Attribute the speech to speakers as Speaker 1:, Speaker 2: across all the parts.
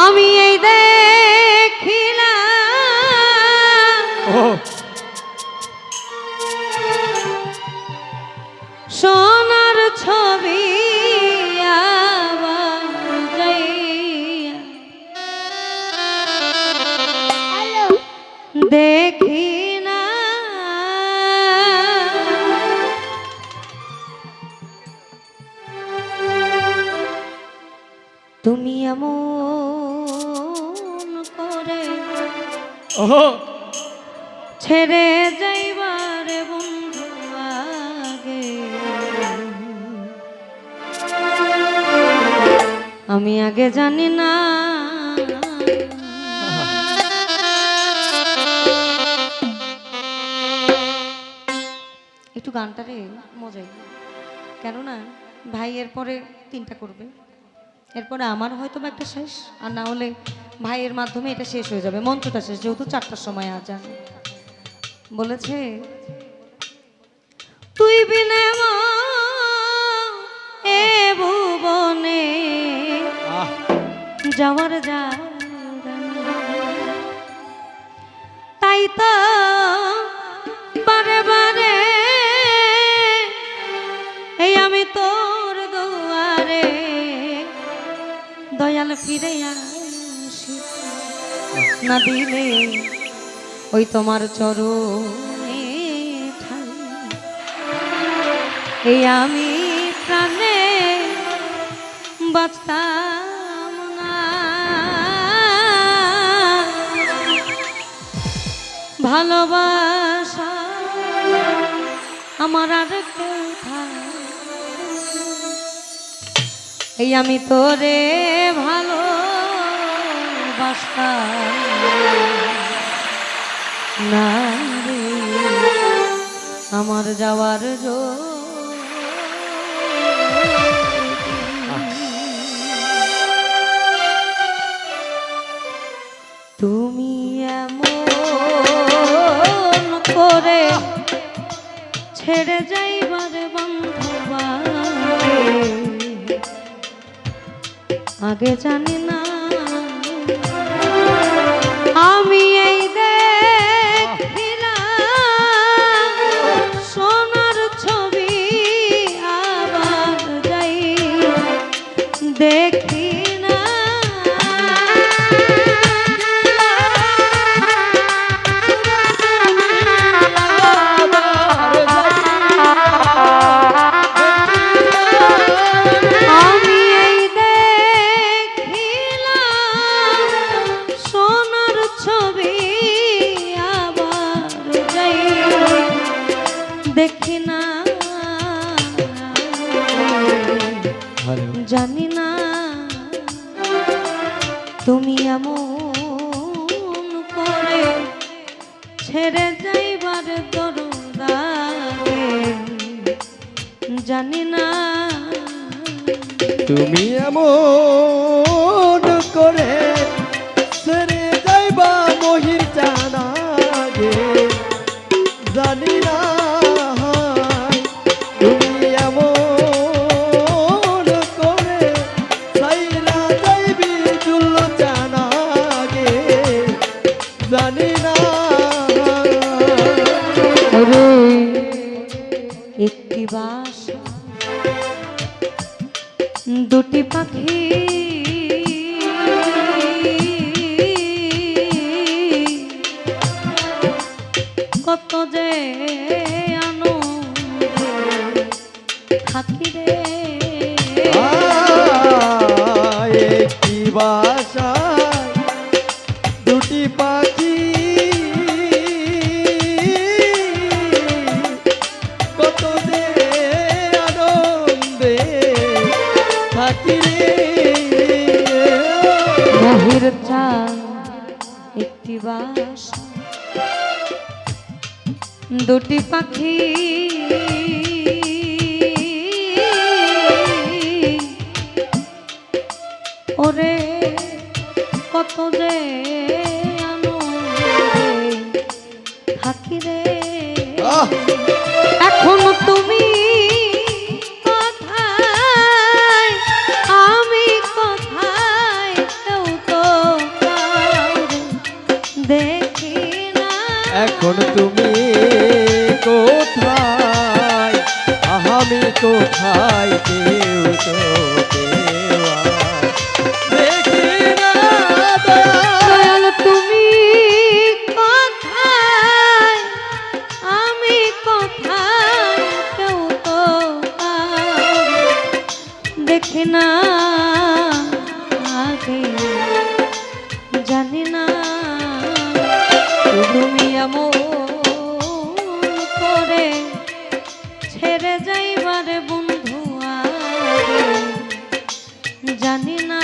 Speaker 1: আমি এই দেখিলাম সোনার ছবি আবার যাইয়া দেখি না তুমি এমন করে ছেড়ে যাইবারে বন্ধু আগে আমি আগে জানি না একটু গানটারে মজাই কেননা ভাই এরপরে 3টা করবে এরপরে আমার হয়তো একটা শেষ আর না হলে ভাইয়ের মাধ্যমে এটা শেষ হয়ে যাবে মন্ত্রটা শেষ যেহেতু 4টার সময় আজান বলেছে তুই বিনে এ ভুবনে যাওয়ার যা তাই তো বারে বারে এই আমি তোর দুয়ারে দয়াল ফিরে আসি না দিলে ওই তোমার চরণে ঠাই এই আমি প্রাণে বাঁচতাম না ভালোবাসা আমার আর কেউ এই আমি তোরে ভালোবাসতাম না রে আমার যাওয়ার তুমি এমন করে ছেড়ে যাইবার বন্ধুবা আগে জানি না আমি এই দেখিলাম সোনার ছবি আবার যাই দেখি না দেখি না জানি না তুমি এমন করে ছেড়ে যাইবার দরদারে জানি না
Speaker 2: তুমি এমন করে ছেড়ে যাইবা মহির জানা গে জানি না
Speaker 1: একটি বাসা দুটি পাখি কত যে আনন্দে থাকি রে
Speaker 2: একটি বাসা দুটি পাখি কত যে আনন্দে থাকি রে
Speaker 1: মহির চাঁদ একটি বাসা দুটি পাখি ওরে কত যে আনন্দে থাকি রে এখন তুমি কোথায় আমি কোথায় কেউ তো
Speaker 2: এখন তুমি কোথায়, আমি কোথায়, কেউ তো কেউ আর দেখি না দয়াল।
Speaker 1: দয়াল তুমি কোথায়, আমি কোথায়, কেউ তো আর দেখি না আগে, জানি না তুমি এমন করে ছেড়ে যাইবারে বন্ধু আগে, জানি না।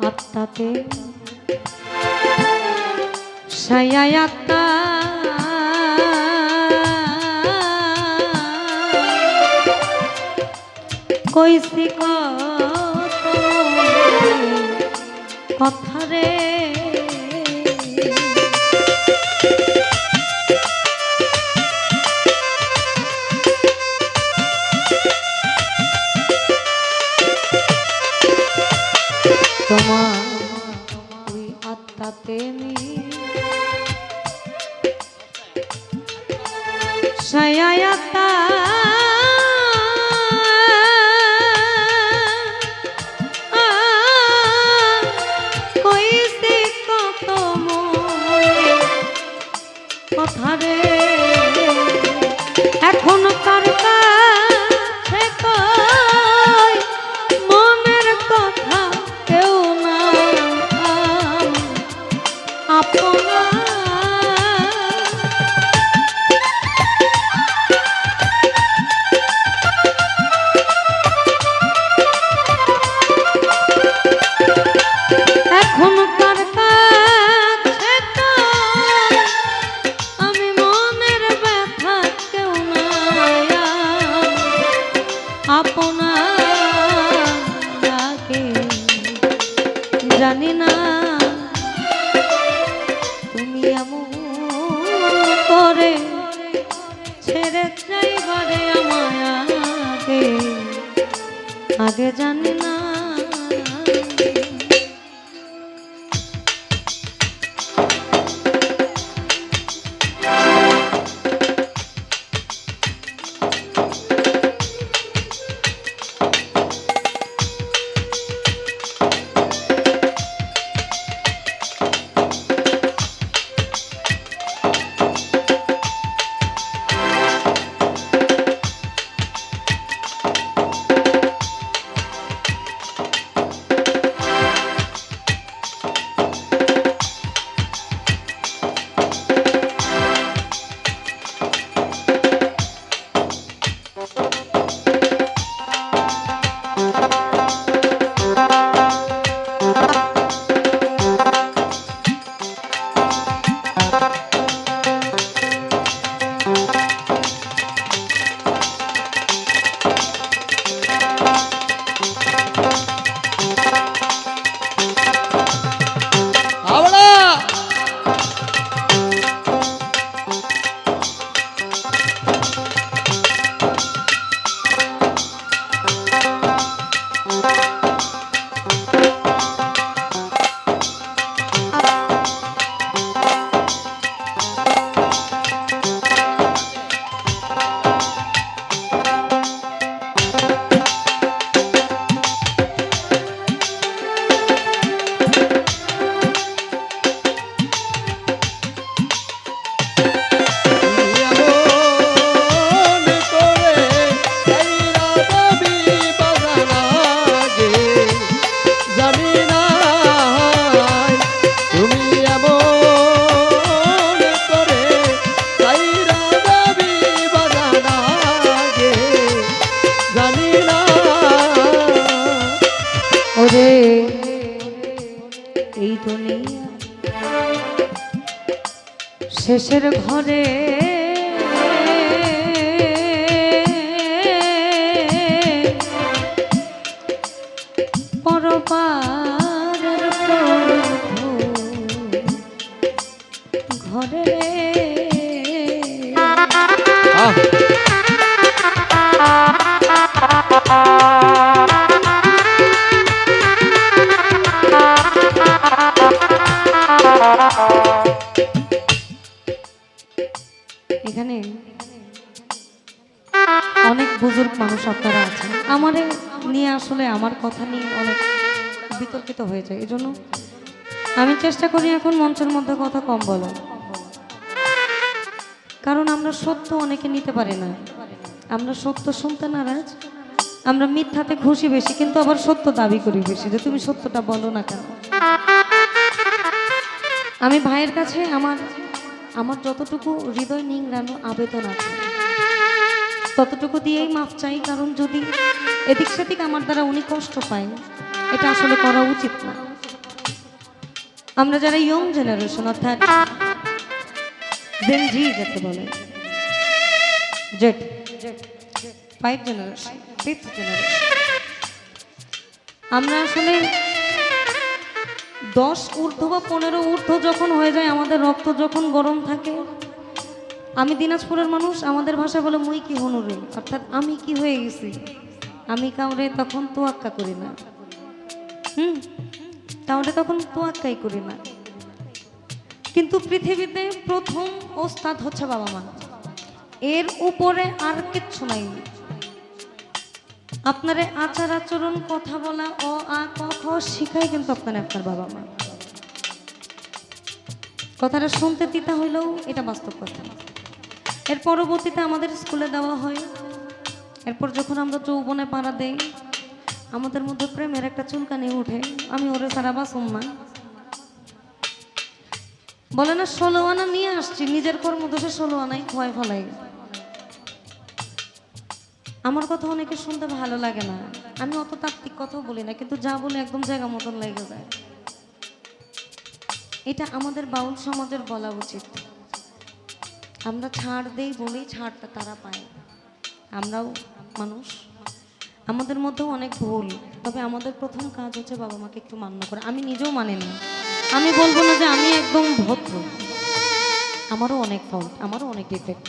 Speaker 1: আত্মাতে ছায়া আত্মা কইছি কত কথা রে, তোমার ওই আত্মাতে ছায়া আত্মা কইছে কত কথা রে, এখন কার কাছে কই মনের কথা কেউ না আপনা। এখন কার কাছে কই আমি মনের ব্যথা কেউ না আপনাকে, জানি না তুমি এমন করে ছেড়ে যাইবারে আমায় আগে, আগে জানি না। শেষের ঘরে পরপারের প্রভু ঘরে
Speaker 2: আহ
Speaker 1: এখানে অনেক বুজুর্গ মানুষ আপনারা আছেন, আমারে নিয়ে আসলে আমার কথা নিয়ে অনেক বিতর্কিত হয়ে যায়। এজন্য আমি চেষ্টা করি এখন মঞ্চের মধ্যে কথা কম বলার, কারণ আমরা সত্য অনেকে নিতে পারি না। আমরা সত্য শুনতে নারাজ, আমরা মিথ্যাতে খুশি বেশি, কিন্তু আবার সত্য দাবি করি বেশি, যে তুমি সত্যটা বলো না কেন। আমি ভাইয়ের কাছে আমার আমার যতটুকু হৃদয় নিংড়ানো আবেদন আছে ততটুকু দিয়েই মাফ চাই, কারণ যদি এদিক সেদিক আমার দ্বারা উনি কষ্ট পায়, এটা আসলে করা উচিত না। আমরা যারা ইয়ং জেনারেশন, অর্থাৎ জেন জি যাকে বলে, জেড 5 জেনারেশন, 5th জেনারেশন, আমরা আসলে 10 ঊর্ধ্ব বা 15 ঊর্ধ্ব যখন হয়ে যায়, আমাদের রক্ত যখন গরম থাকে, আমি দিনাজপুরের মানুষ, আমাদের ভাষায় বলে মুই কি হনুরে, অর্থাৎ আমি কি হয়ে গেছি, আমি কাউরে তখন তোয়াক্কা করি না। কাউরে তখন তোয়াক্কাই করি না। কিন্তু পৃথিবীতে প্রথম ওস্তাদ হচ্ছে বাবা মা, এর উপরে আর কিচ্ছু নাই। আপনারে আচার আচরণ, কথা বলা, অ আ ক খ শিখাই কিন্তু আপনার বাবা মা। কথাটা শুনতে তিতা হইলেও এটা বাস্তব কথা। এর পরবর্তীতে আমাদের স্কুলে দেওয়া হয়, এরপর যখন আমরা যৌবনে পাড়া দেই, আমাদের মধ্যে প্রেমের একটা চুলকানি উঠে, আমি ওরে সারা বাসুম না, বলে না 16 আনা নিয়ে আসছি, নিজের কর্মদোষে 16 আনাই খোয়াই ফেলাই। আমার কথা অনেকে শুনতে ভালো লাগে না, আমি অত তাত্ত্বিক কথাও বলি না, কিন্তু যা বলে একদম জায়গা মতন লেগে যায়। এটা আমাদের বাউল সমাজের বলা উচিত। আমরা ছাড় দেই বলেই ছাড়টা তারা পায়। আমরাও মানুষ, আমাদের মধ্যেও অনেক ভুল, তবে আমাদের প্রথম কাজ হচ্ছে বাবা মাকে একটু মান্য করা। আমি নিজেও মানি না, আমি বলবো না যে আমি একদম ভদ্র, আমারও অনেক ফল্ট, আমারও অনেক defect.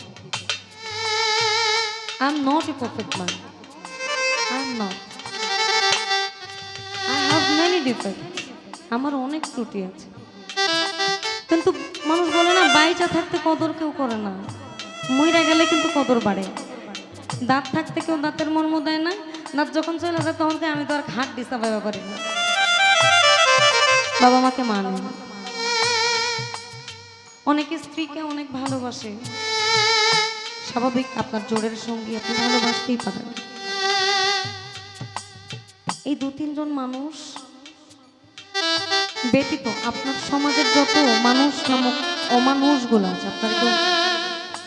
Speaker 1: I am not a perfect man. I am not. I have many defects. আমার অনেক ত্রুটি আছে, কিন্তু মানুষ বলে না বাইচা থাকতে কদর কেউ করে না, মইরা গেলে কিন্তু কদর বাড়ে। দাঁত থাকতে কেউ দাঁতের মর্ম দেয় না, দাঁত যখন চলে যায় তখন আমি তো আর ঘাট দিতে পারি না। বাবা মাকে মানে না। অনেকে স্ত্রীকে অনেক ভালোবাসে, স্বাভাবিক, আপনার জোরের সঙ্গী আপনি ভালোবাসতেই পারেন। এই 2-3 জন মানুষ ব্যতীত আপনার সমাজের যত মানুষ নামক অমানুষগুলো আছে, আপনার কেউ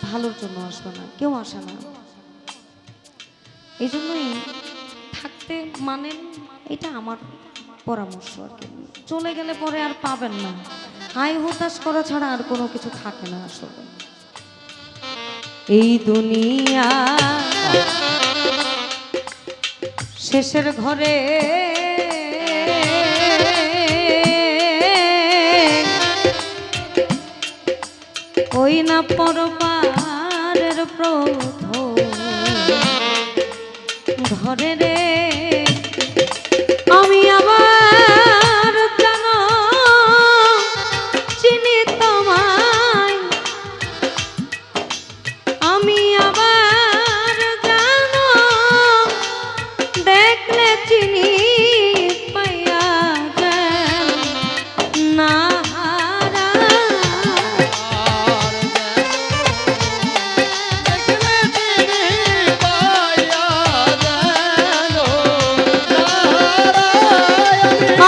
Speaker 1: ভালোর জন্য আসবে না, কেউ আসে না। এই জন্যই থাকতে মানেন, এটা আমার পরামর্শ আর কি। চলে গেলে পরে আর পাবেন না, হাই হতাশ করা ছাড়া আর কোনো কিছু থাকে না আসলে এই দুনিয়া। শেষের ঘরে ওই না পরপারের প্রথম ঘরে রে, আমি আবার জানো চিনি তোমায়, আমি আবার জানো দেখলে চিনি পাইয়া যায় না হারা।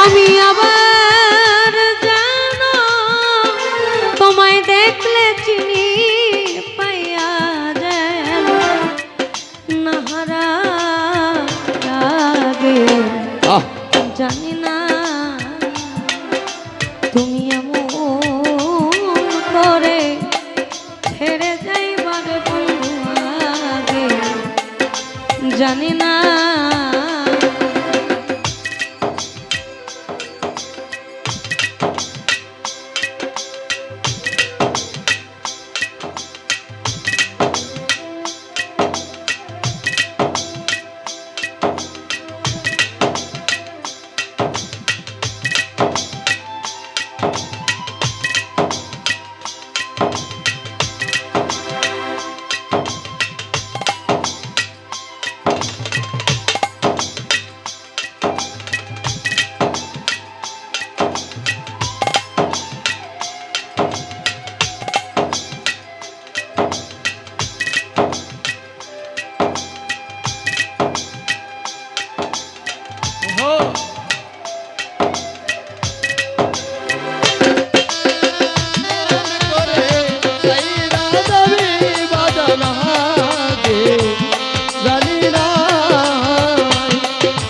Speaker 1: আমি আবার জানো তোমায় দেখলে চিনি পাইয়া যায় না হারা লাগে। জানি না তুমি এমন করে জানি না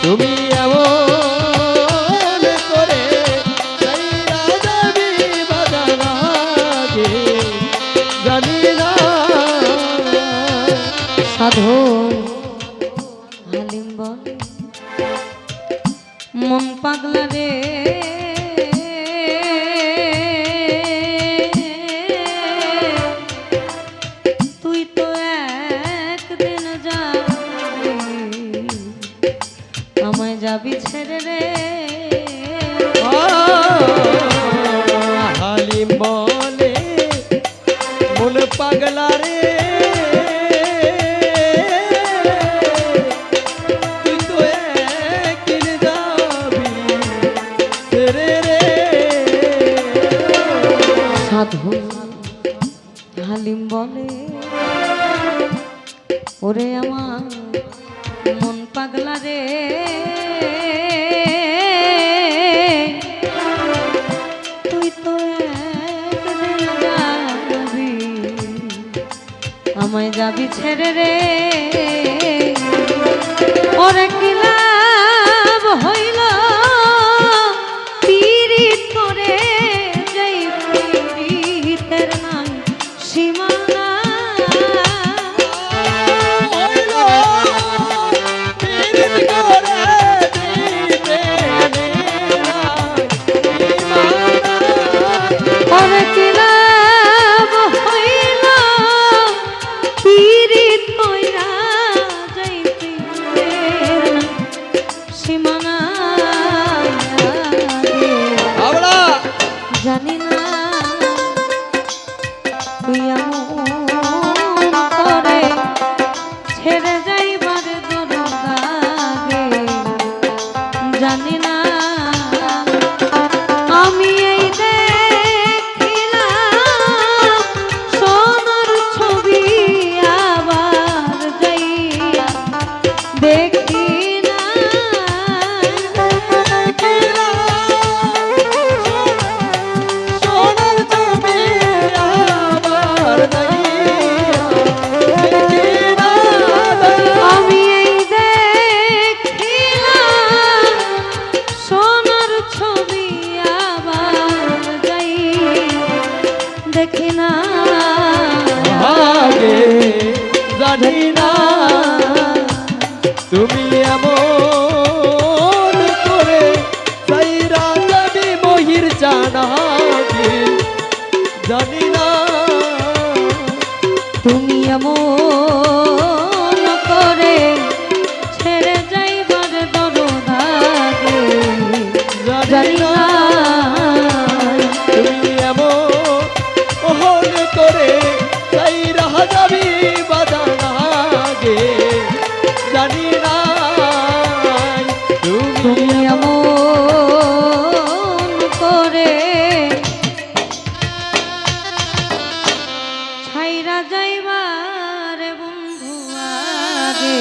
Speaker 2: তুমি এমন করে সাইরা যাবি বাজানা গে জানি না
Speaker 1: সাধু হালিম বলে মন পাগলা রে তুই তো একদিন যাবি আমায় যাবি ছেড়ে রে
Speaker 2: হালিম বলে মন পাগলা রে তুই তো একদিন যাবি ছেড়ে রে
Speaker 1: সাধু হালিম বলে ওরে আমার মন পাগলা রে তুই তো একদিন যাবি আমায় যাবি ছেড়ে রে ওরে কি লাভ হইল পীড়িত করে যেই পীড়িতের নাই সীমানা ওরে কি লাভ হইল পীড়িত কইরা যেই পীড়িতের নাই সীমানা জানি না তুই এমন করে ছেড়ে যাইবার দরদাগে জানি না আমি এই দেখিলাম সোনার ছবি আবার যাইয়া দেখি না
Speaker 2: সোনার ছবি আবার
Speaker 1: আমি এই দেখিলাম সোনার ছবি আবার যাই দেখি না
Speaker 2: আগে জানি না তুমি এমন করে সাইরা যাবি মহির জানাবি জানি না
Speaker 1: তুমি এমন করে ছেড়ে যাইবার দরদাগে
Speaker 2: জানি না তুমি এমন করে সাইরা যাবি বাজানা গে জানি না
Speaker 1: তুমি এমন করে ছাইরা যাইবার বন্ধু আগে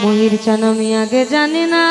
Speaker 1: মহির চান আমি আগে জানি না